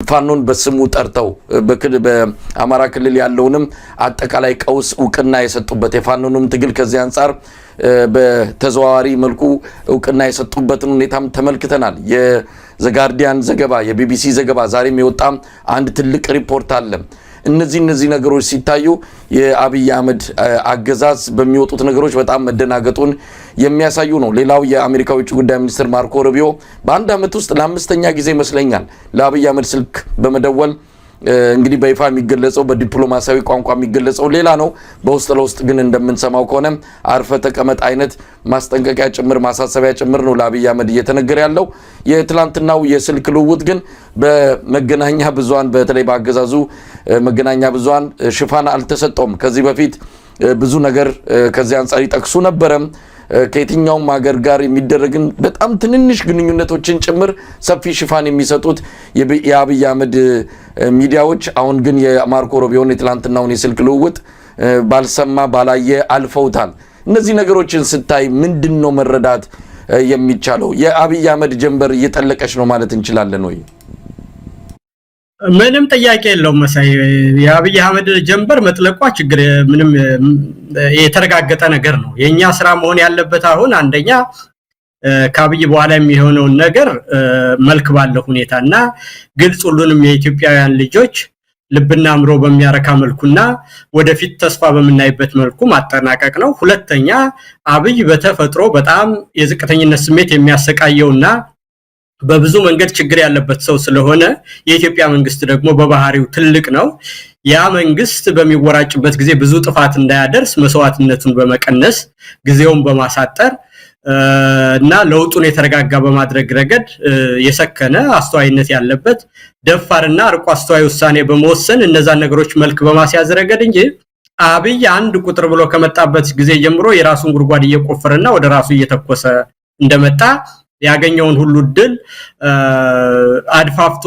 ፋኖን በስሙ ጠርተው በአማራ ክልል ያለውንም አጠቃላይ ቀውስ ዕውቅና የሰጡበት የፋኖንም ትግል ከዚህ አንፃር በተዘዋዋሪ መልኩ ዕውቅና የሰጡበትን ሁኔታም ተመልክተናል። የዘጋርዲያን ዘገባ የቢቢሲ ዘገባ ዛሬም የወጣም አንድ ትልቅ ሪፖርት አለ። እነዚህ ነገሮች ሲታዩ የአብይ አህመድ አገዛዝ በሚወጡት ነገሮች በጣም መደናገጡን የሚያሳዩ ነው። ሌላው የአሜሪካ ውጭ ጉዳይ ሚኒስትር ማርኮ ሩቢዮ በአንድ አመት ውስጥ ለአምስተኛ ጊዜ ይመስለኛል ለአብይ አህመድ ስልክ በመደወል እንግዲህ በይፋ የሚገለጸው በዲፕሎማሲያዊ ቋንቋ የሚገለጸው ሌላ ነው። በውስጥ ለውስጥ ግን እንደምንሰማው ከሆነ አርፈ ተቀመጥ አይነት ማስጠንቀቂያ ጭምር ማሳሰቢያ ጭምር ነው ለአብይ አህመድ እየተነገረ ያለው። የትላንትናው የስልክ ልውውጥ ግን በመገናኛ ብዙሃን በተለይ በአገዛዙ መገናኛ ብዙሃን ሽፋን አልተሰጠውም። ከዚህ በፊት ብዙ ነገር ከዚህ አንፃር ይጠቅሱ ነበር። ከየትኛውም ሀገር ጋር የሚደረግን በጣም ትንንሽ ግንኙነቶችን ጭምር ሰፊ ሽፋን የሚሰጡት የአብይ አህመድ ሚዲያዎች አሁን ግን የማርኮ ሩቢዮን የትላንትናውን የስልክ ልውውጥ ባልሰማ ባላየ አልፈውታል። እነዚህ ነገሮችን ስታይ ምንድነው መረዳት የሚቻለው? የአብይ አህመድ ጀንበር እየጠለቀች ነው ማለት እንችላለን ወይ? ምንም ጥያቄ የለውም መሳይ። የአብይ አህመድ ጀንበር መጥለቋ ችግር ምንም የተረጋገጠ ነገር ነው። የኛ ስራ መሆን ያለበት አሁን አንደኛ ከአብይ በኋላ የሚሆነው ነገር መልክ ባለው ሁኔታና ግልጽ ሁሉንም የኢትዮጵያውያን ልጆች ልብና አምሮ በሚያረካ መልኩና ወደፊት ተስፋ በመናይበት መልኩ ማጠናቀቅ ነው። ሁለተኛ አብይ በተፈጥሮ በጣም የዝቅተኝነት ስሜት የሚያሰቃየውና በብዙ መንገድ ችግር ያለበት ሰው ስለሆነ የኢትዮጵያ መንግስት ደግሞ በባህሪው ትልቅ ነው። ያ መንግስት በሚወራጭበት ጊዜ ብዙ ጥፋት እንዳያደርስ መስዋዕትነቱን በመቀነስ ጊዜውን በማሳጠር እና ለውጡን የተረጋጋ በማድረግ ረገድ የሰከነ አስተዋይነት ያለበት ደፋርና አርቆ አስተዋይ ውሳኔ በመወሰን እነዛን ነገሮች መልክ በማስያዝ ረገድ እንጂ አብይ አንድ ቁጥር ብሎ ከመጣበት ጊዜ ጀምሮ የራሱን ጉድጓድ እየቆፈረና ወደ ራሱ እየተኮሰ እንደመጣ ያገኘውን ሁሉ ድል አድፋፍቶ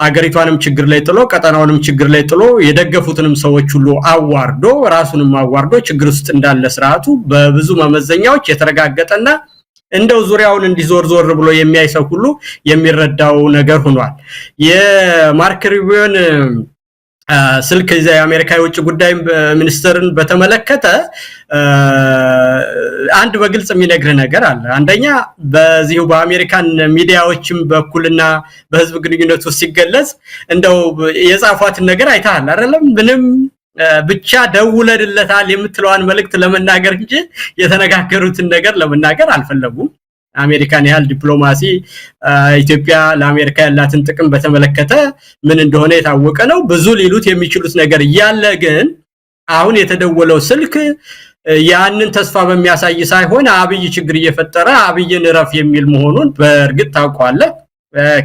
አገሪቷንም ችግር ላይ ጥሎ ቀጠናውንም ችግር ላይ ጥሎ የደገፉትንም ሰዎች ሁሉ አዋርዶ ራሱንም አዋርዶ ችግር ውስጥ እንዳለ ስርዓቱ በብዙ መመዘኛዎች የተረጋገጠና እንደው ዙሪያውን እንዲዞር ብሎ የሚያይሰው ሁሉ የሚረዳው ነገር ሆኗል። የማርክ ሩቢዮን ስልክ የአሜሪካ የውጭ ጉዳይ ሚኒስትርን በተመለከተ አንድ በግልጽ የሚነግር ነገር አለ። አንደኛ በዚሁ በአሜሪካን ሚዲያዎችም በኩልና በህዝብ ግንኙነት ውስጥ ሲገለጽ እንደው የጻፏትን ነገር አይታል አይደለም? ምንም ብቻ ደውለድለታል የምትለዋን መልእክት ለመናገር እንጂ የተነጋገሩትን ነገር ለመናገር አልፈለጉም። አሜሪካን ያህል ዲፕሎማሲ ኢትዮጵያ ለአሜሪካ ያላትን ጥቅም በተመለከተ ምን እንደሆነ የታወቀ ነው። ብዙ ሊሉት የሚችሉት ነገር ያለ ግን አሁን የተደወለው ስልክ ያንን ተስፋ በሚያሳይ ሳይሆን አብይ ችግር እየፈጠረ አብይን ረፍ የሚል መሆኑን በእርግጥ ታውቋለህ።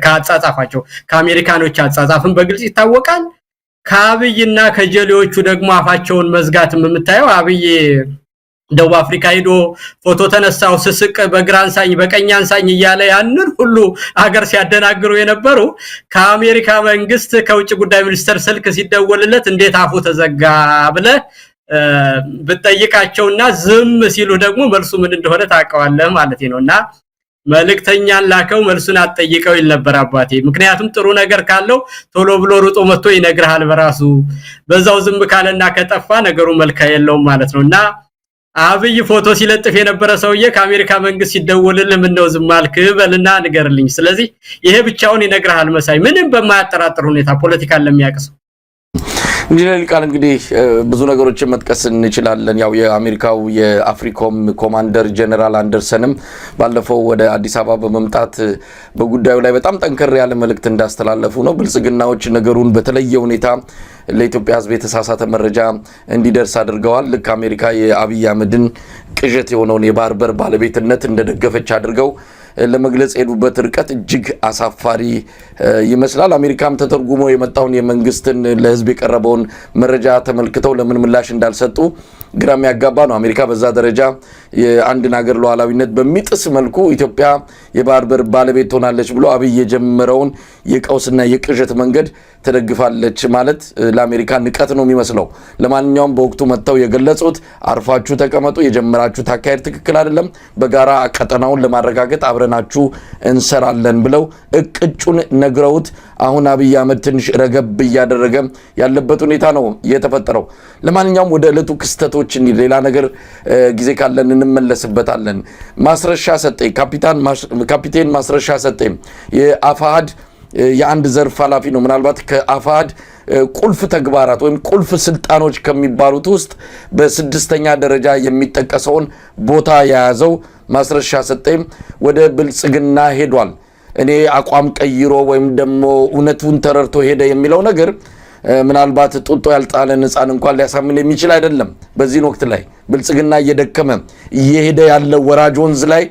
ከአጻጻፋቸው ከአሜሪካኖች አጻጻፍን በግልጽ ይታወቃል። ከአብይና ከጀሌዎቹ ደግሞ አፋቸውን መዝጋትም የምታየው አብይ ደቡብ አፍሪካ ሄዶ ፎቶ ተነሳው ስስቅ በግራንሳኝ በቀኛንሳኝ እያለ ያንን ሁሉ ሀገር ሲያደናግሩ የነበሩ ከአሜሪካ መንግስት ከውጭ ጉዳይ ሚኒስትር ስልክ ሲደወልለት እንዴት አፉ ተዘጋ ብለ በጠይቃቸውና ዝም ሲሉ ደግሞ መልሱ ምን እንደሆነ ታውቀዋለህ ማለት ነውና መልእክተኛን ላከው መልሱን አጠይቀው ይል ነበር አባቴ። ምክንያቱም ጥሩ ነገር ካለው ቶሎ ብሎ ሩጦ መጥቶ ይነግራል በራሱ። በዛው ዝም ካለና ከጠፋ ነገሩ መልካ የለውም ማለት ነውና አብይ ፎቶ ሲለጥፍ የነበረ ሰውዬ ከአሜሪካ መንግስት ሲደወልልህ ምን ነው ዝም አልክ በልና ንገርልኝ። ስለዚህ ይሄ ብቻውን ይነግራል መሳይ ምንም በማያጠራጥር ሁኔታ ፖለቲካን ለሚያቀስ ኢንጂነር ቃል እንግዲህ ብዙ ነገሮችን መጥቀስ እንችላለን። ያው የአሜሪካው የአፍሪኮም ኮማንደር ጀነራል አንደርሰንም ባለፈው ወደ አዲስ አበባ በመምጣት በጉዳዩ ላይ በጣም ጠንከር ያለ መልእክት እንዳስተላለፉ ነው። ብልጽግናዎች ነገሩን በተለየ ሁኔታ ለኢትዮጵያ ሕዝብ የተሳሳተ መረጃ እንዲደርስ አድርገዋል። ልክ አሜሪካ የአብይ አህመድን ቅዠት የሆነውን የባህር በር ባለቤትነት እንደደገፈች አድርገው ለመግለጽ ሄዱበት ርቀት እጅግ አሳፋሪ ይመስላል። አሜሪካም ተተርጉሞ የመጣውን የመንግስትን ለህዝብ የቀረበውን መረጃ ተመልክተው ለምን ምላሽ እንዳልሰጡ ግራም ያጋባ ነው። አሜሪካ በዛ ደረጃ የአንድን ሀገር ሉዓላዊነት በሚጥስ መልኩ ኢትዮጵያ የባህር በር ባለቤት ሆናለች ብሎ አብይ የጀመረውን የቀውስና የቅዠት መንገድ ተደግፋለች ማለት ለአሜሪካ ንቀት ነው የሚመስለው። ለማንኛውም በወቅቱ መጥተው የገለጹት አርፋችሁ ተቀመጡ፣ የጀመራችሁት አካሄድ ትክክል አይደለም፣ በጋራ ቀጠናውን ለማረጋገጥ አብረን አብረናችሁ እንሰራለን ብለው እቅጩን ነግረውት አሁን አብይ አህመድ ትንሽ ረገብ እያደረገ ያለበት ሁኔታ ነው የተፈጠረው። ለማንኛውም ወደ ዕለቱ ክስተቶች ሌላ ነገር ጊዜ ካለን እንመለስበታለን። ማስረሻ ሰጤ ካፒቴን ማስረሻ ሰጤ የአፋሃድ የአንድ ዘርፍ ኃላፊ ነው። ምናልባት ከአፋሃድ ቁልፍ ተግባራት ወይም ቁልፍ ስልጣኖች ከሚባሉት ውስጥ በስድስተኛ ደረጃ የሚጠቀሰውን ቦታ የያዘው ማስረሻ ሰጤ ወደ ብልጽግና ሄዷል። እኔ አቋም ቀይሮ ወይም ደግሞ እውነቱን ተረድቶ ሄደ የሚለው ነገር ምናልባት ጡጦ ያልጣለን ሕፃን እንኳን ሊያሳምን የሚችል አይደለም። በዚህን ወቅት ላይ ብልጽግና እየደከመ እየሄደ ያለ ወራጅ ወንዝ ላይ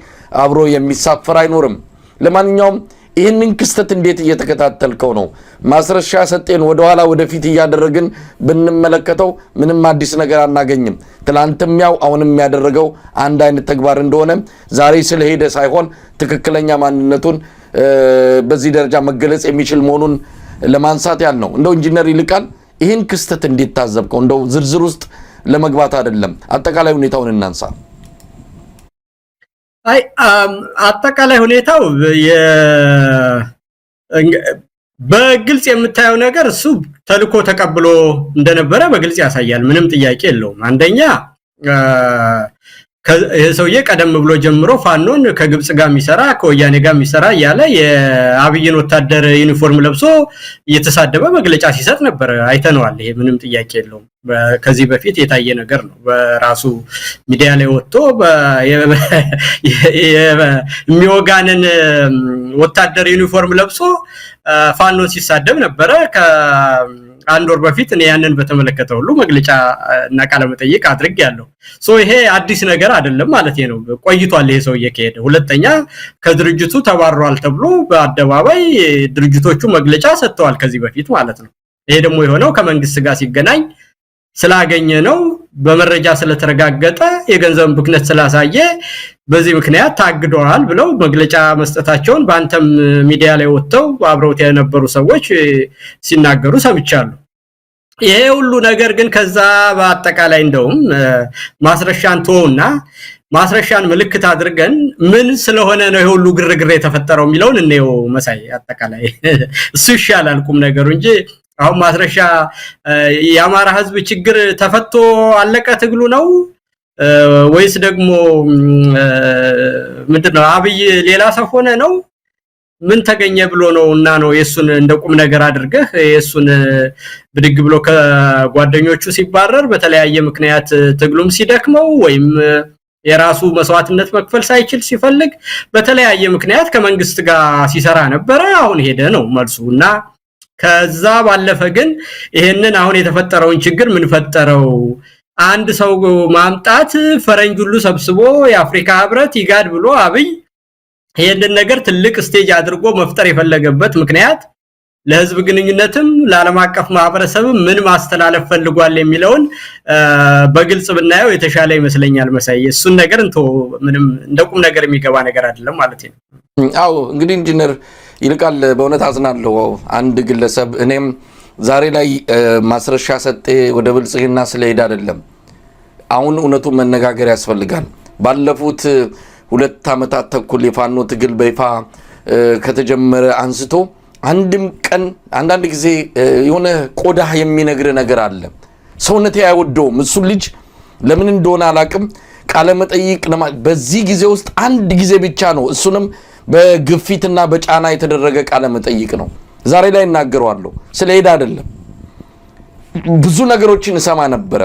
አብሮ የሚሳፈር አይኖርም። ለማንኛውም ይህንን ክስተት እንዴት እየተከታተልከው ነው? ማስረሻ ሰጤን ወደኋላ ወደፊት እያደረግን ብንመለከተው ምንም አዲስ ነገር አናገኝም። ትላንትም ያው አሁንም ያደረገው አንድ አይነት ተግባር እንደሆነ ዛሬ ስለሄደ ሳይሆን ትክክለኛ ማንነቱን በዚህ ደረጃ መገለጽ የሚችል መሆኑን ለማንሳት ያል ነው። እንደው ኢንጂነር ይልቃል ይህን ክስተት እንዴት ታዘብከው? እንደው ዝርዝር ውስጥ ለመግባት አይደለም፣ አጠቃላይ ሁኔታውን እናንሳ። አጠቃላይ ሁኔታው በግልጽ የምታየው ነገር እሱ ተልኮ ተቀብሎ እንደነበረ በግልጽ ያሳያል። ምንም ጥያቄ የለውም። አንደኛ ይሄ ሰውዬ ቀደም ብሎ ጀምሮ ፋኖን ከግብጽ ጋር የሚሰራ ከወያኔ ጋር የሚሰራ እያለ የአብይን ወታደር ዩኒፎርም ለብሶ እየተሳደበ መግለጫ ሲሰጥ ነበር። አይተነዋል። ይሄ ምንም ጥያቄ የለውም። ከዚህ በፊት የታየ ነገር ነው። በራሱ ሚዲያ ላይ ወጥቶ የሚወጋንን ወታደር ዩኒፎርም ለብሶ ፋኖን ሲሳደብ ነበረ። አንድ ወር በፊት እኔ ያንን በተመለከተ ሁሉ መግለጫ እና ቃለ መጠይቅ አድርጌያለሁ። ይሄ አዲስ ነገር አይደለም ማለት ነው። ቆይቷል ይሄ ሰው እየከሄደ። ሁለተኛ ከድርጅቱ ተባሯል ተብሎ በአደባባይ ድርጅቶቹ መግለጫ ሰጥተዋል ከዚህ በፊት ማለት ነው። ይሄ ደግሞ የሆነው ከመንግስት ጋር ሲገናኝ ስላገኘ ነው። በመረጃ ስለተረጋገጠ የገንዘብ ብክነት ስላሳየ በዚህ ምክንያት ታግደዋል ብለው መግለጫ መስጠታቸውን በአንተም ሚዲያ ላይ ወጥተው አብረውት የነበሩ ሰዎች ሲናገሩ ሰምቻለሁ። ይሄ ሁሉ ነገር ግን ከዛ በአጠቃላይ እንደውም ማስረሻን ተወውና ማስረሻን ምልክት አድርገን ምን ስለሆነ ነው ይሄ ሁሉ ግርግር የተፈጠረው የሚለውን እንየው። መሳይ አጠቃላይ እሱ ይሻላል ቁም ነገሩ እንጂ አሁን ማስረሻ የአማራ ህዝብ ችግር ተፈቶ አለቀ ትግሉ ነው ወይስ ደግሞ ምንድነው አብይ ሌላ ሰው ሆነ ነው? ምን ተገኘ ብሎ ነው እና ነው የሱን እንደ ቁም ነገር አድርገህ የሱን ብድግ ብሎ ከጓደኞቹ ሲባረር በተለያየ ምክንያት ትግሉም ሲደክመው ወይም የራሱ መስዋዕትነት መክፈል ሳይችል ሲፈልግ በተለያየ ምክንያት ከመንግስት ጋር ሲሰራ ነበር። አሁን ሄደ ነው መልሱና ከዛ ባለፈ ግን ይሄንን አሁን የተፈጠረውን ችግር ምን ፈጠረው? አንድ ሰው ማምጣት ፈረንጅ ሁሉ ሰብስቦ የአፍሪካ ህብረት ይጋድ ብሎ አብይ ይሄንን ነገር ትልቅ ስቴጅ አድርጎ መፍጠር የፈለገበት ምክንያት ለህዝብ ግንኙነትም ለዓለም አቀፍ ማህበረሰብ ምን ማስተላለፍ ፈልጓል የሚለውን በግልጽ ብናየው የተሻለ ይመስለኛል። መሳይ እሱን ነገር ምንም እንደቁም ነገር የሚገባ ነገር አይደለም ማለት ነው። አዎ እንግዲህ ኢንጂነር ይልቃል በእውነት አዝናለሁ። አንድ ግለሰብ እኔም ዛሬ ላይ ማስረሻ ሰጤ ወደ ብልጽግና ስለሄደ አይደለም። አሁን እውነቱን መነጋገር ያስፈልጋል። ባለፉት 2 ዓመታት ተኩል የፋኖ ትግል በይፋ ከተጀመረ አንስቶ አንድም ቀን አንዳንድ ጊዜ የሆነ ቆዳ የሚነግር ነገር አለ። ሰውነቴ አይወደውም። እሱ ልጅ ለምን እንደሆነ አላቅም ቃለ መጠይቅ በዚህ ጊዜ ውስጥ አንድ ጊዜ ብቻ ነው፣ እሱንም በግፊትና በጫና የተደረገ ቃለ መጠይቅ ነው። ዛሬ ላይ እናገረዋለሁ። ስለሄደ አይደለም። ብዙ ነገሮችን እሰማ ነበረ።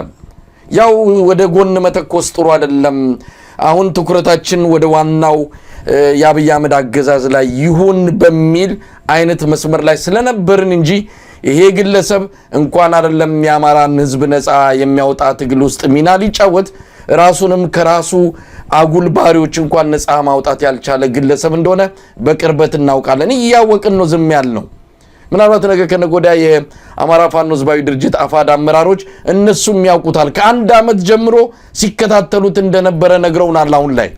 ያው ወደ ጎን መተኮስ ጥሩ አይደለም። አሁን ትኩረታችን ወደ ዋናው የአብይ አህመድ አገዛዝ ላይ ይሁን በሚል አይነት መስመር ላይ ስለነበርን እንጂ ይሄ ግለሰብ እንኳን አይደለም የአማራን ህዝብ ነፃ የሚያወጣ ትግል ውስጥ ሚና ሊጫወት ራሱንም ከራሱ አጉል ባሪዎች እንኳን ነፃ ማውጣት ያልቻለ ግለሰብ እንደሆነ በቅርበት እናውቃለን። እያወቅን ነው ዝም ያልነው። ምናልባት ነገ ከነጎዳ የአማራ ፋኖ ህዝባዊ ድርጅት አፋድ አመራሮች እነሱም ያውቁታል። ከአንድ ዓመት ጀምሮ ሲከታተሉት እንደነበረ ነግረውናል። አሁን ላይ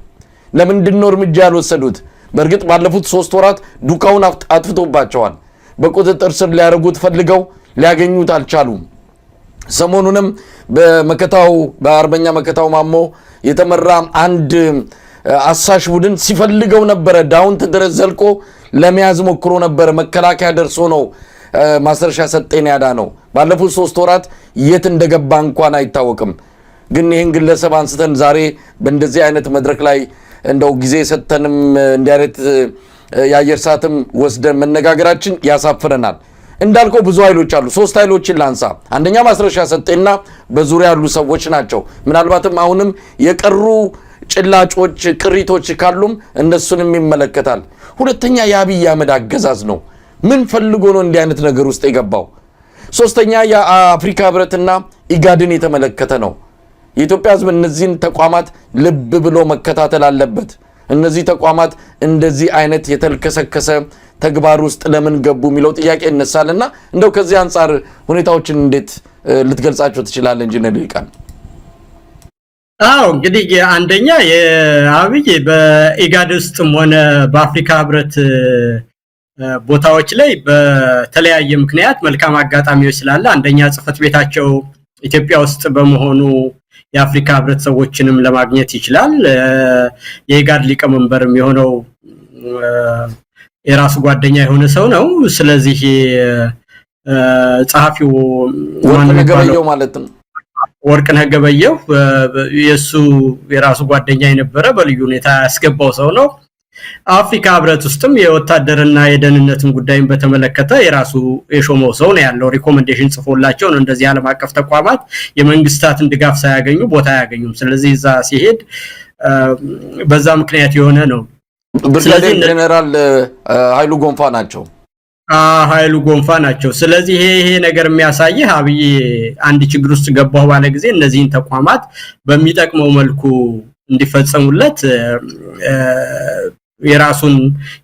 ለምንድን ነው እርምጃ ያልወሰዱት? በእርግጥ ባለፉት 3 ወራት ዱካውን አጥፍቶባቸዋል። በቁጥጥር ስር ሊያደርጉት ፈልገው ሊያገኙት አልቻሉም። ሰሞኑንም በአርበኛ መከታው ማሞ የተመራ አንድ አሳሽ ቡድን ሲፈልገው ነበር ዳውንት ድረስ ዘልቆ ለመያዝ ሞክሮ ነበር መከላከያ ደርሶ ነው ማስረሻ ሰጤን ያዳነው ባለፉት 3 ወራት የት እንደገባ እንኳን አይታወቅም ግን ይሄን ግለሰብ አንስተን ዛሬ በእንደዚህ አይነት መድረክ ላይ እንደው ጊዜ ሰተንም እንዲያረት ያየር ሰዓትም ወስደን መነጋገራችን ያሳፍረናል እንዳልከው ብዙ ኃይሎች አሉ 3 ኃይሎችን ላንሳ አንደኛ ማስረሻ ሰጤና በዙሪያ ያሉ ሰዎች ናቸው ምናልባትም አሁንም የቀሩ ጭላጮች ቅሪቶች ካሉም እነሱንም ይመለከታል ሁለተኛ የአብይ አህመድ አገዛዝ ነው ምን ፈልጎ ነው እንዲህ አይነት ነገር ውስጥ የገባው ሶስተኛ የአፍሪካ ህብረትና ኢጋድን የተመለከተ ነው የኢትዮጵያ ህዝብ እነዚህን ተቋማት ልብ ብሎ መከታተል አለበት እነዚህ ተቋማት እንደዚህ አይነት የተልከሰከሰ ተግባር ውስጥ ለምን ገቡ የሚለው ጥያቄ እነሳልና እንደው ከዚህ አንፃር ሁኔታዎችን እንዴት ልትገልጻቸው ትችላለህ ኢንጂነር ይልቃል እንግዲህ አንደኛ የአብይ በኢጋድ ውስጥም ሆነ በአፍሪካ ህብረት ቦታዎች ላይ በተለያየ ምክንያት መልካም አጋጣሚዎች ስላለ አንደኛ ጽፈት ቤታቸው ኢትዮጵያ ውስጥ በመሆኑ የአፍሪካ ህብረት ሰዎችንም ለማግኘት ይችላል የኢጋድ ሊቀመንበርም የሆነው የራሱ ጓደኛ የሆነ ሰው ነው ስለዚህ ጸሐፊው ወርቅነህ ገበየሁ ማለት ነው ወርቅነህ ገበየሁ የሱ የራሱ ጓደኛ የነበረ በልዩ ሁኔታ ያስገባው ሰው ነው አፍሪካ ህብረት ውስጥም የወታደርና የደህንነትን ጉዳይን በተመለከተ የራሱ የሾመው ሰው ነው ያለው ሪኮመንዴሽን ጽፎላቸው ነው እንደዚህ ዓለም አቀፍ ተቋማት የመንግስታትን ድጋፍ ሳያገኙ ቦታ ያገኙም ስለዚህ እዛ ሲሄድ በዛ ምክንያት የሆነ ነው ብርጋዴር ጀነራል ኃይሉ ጎንፋ ናቸው ኃይሉ ጎንፋ ናቸው ስለዚህ ይሄ ነገር የሚያሳየው አብይ አንድ ችግር ውስጥ ገባው ባለ ጊዜ እነዚህን ተቋማት በሚጠቅመው መልኩ እንዲፈጸሙለት የራሱን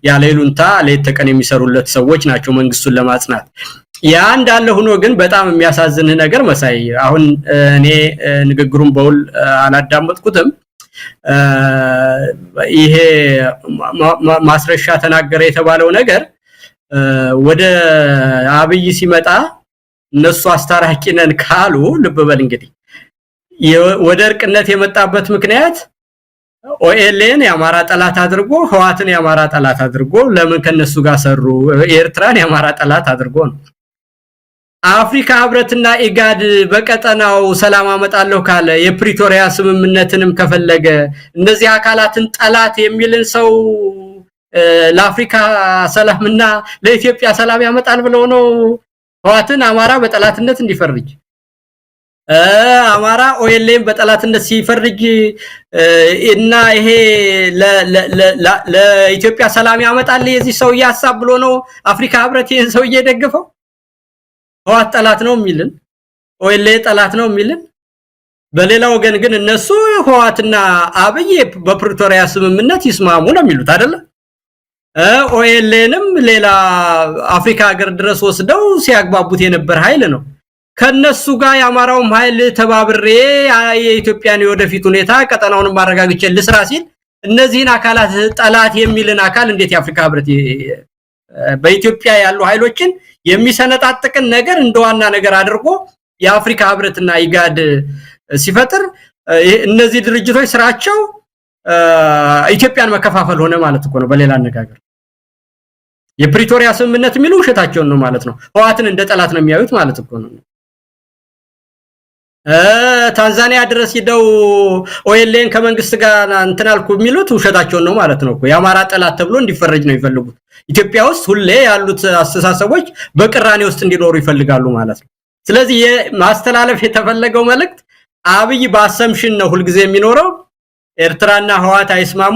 ያለሉንታ ለተቀን የሚሰሩለት ሰዎች ናቸው መንግስቱን ለማጽናት ያ እንዳለ ሆኖ ግን በጣም የሚያሳዝን ነገር መሳይ አሁን እኔ ንግግሩን በውል አላዳመጥኩትም ይሄ ማስረሻ ተናገረ የተባለው ነገር ወደ አብይ ሲመጣ እነሱ አስታራቂ ነን ካሉ ልብ በል እንግዲህ ወደ እርቅነት የመጣበት ምክንያት ኦኤልኤን ያማራ ጠላት አድርጎ ህዋትን ያማራ ጠላት አድርጎ ለምን ከነሱ ጋር ሰሩ ኤርትራን ያማራ ጠላት አድርጎ ነው አፍሪካ ህብረትና ኢጋድ በቀጠናው ሰላም አመጣለሁ ካለ የፕሪቶሪያ ስምምነትንም ከፈለገ እነዚህ አካላትን ጠላት የሚልን ሰው ለአፍሪካ ሰላምና ለኢትዮጵያ ሰላም ያመጣል ብለው ነው ህዋትን አማራ በጠላትነት እንዲፈርጅ አማራ ኦኤልኤም በጠላትነት ሲፈርጅ እና ይሄ ለኢትዮጵያ ሰላም ያመጣል የዚህ ሰው ያሳብ ብሎ ነው አፍሪካ ህብረት ይሄን ሰው እየደገፈው ህዋት ጠላት ነው የሚልን ኦኤልኤ ጠላት ነው የሚልን በሌላ ወገን ግን እነሱ ህዋትና አብይ በፕሪቶሪያ ስምምነት ይስማሙ ነው የሚሉት አይደለ ኦኤልኤንም ሌላ አፍሪካ ሀገር ድረስ ወስደው ሲያግባቡት የነበር ኃይል ነው ከነሱ ጋር ያማራውም ኃይል ተባብሬ የኢትዮጵያን የወደፊት ሁኔታ ቀጠናውን ማረጋግጬ ልስራ ሲል እነዚህን አካላት ጠላት የሚልን አካል እንዴት የአፍሪካ ህብረት በኢትዮጵያ ያሉ ኃይሎችን የሚሰነጣጥቅን ነገር እንደዋና ነገር አድርጎ የአፍሪካ ህብረትና ኢጋድ ሲፈጥር እነዚህ ድርጅቶች ስራቸው ኢትዮጵያን መከፋፈል ሆነ ማለት እኮ ነው በሌላ አነጋገር የፕሪቶሪያ ስምምነት የሚሉ ውሸታቸውን ነው ማለት ነው ህዋትን እንደ ጠላት ነው የሚያዩት ማለት እኮ ነው ታንዛኒያ ድረስ ሄደው ኦኤልኤን ከመንግስት ጋር እንተናልኩ የሚሉት ውሸታቸውን ነው ማለት ነው እኮ ያማራ ጠላት ተብሎ እንዲፈረጅ ነው ይፈልጉት ኢትዮጵያ ውስጥ ሁሌ ያሉት አስተሳሰቦች በቅራኔ ውስጥ እንዲኖሩ ይፈልጋሉ ማለት ነው ስለዚህ ማስተላለፍ የተፈለገው መልእክት አብይ በአሰምሽን ነው ሁሉ ጊዜ የሚኖረው ኤርትራና ህዋት አይስማሙ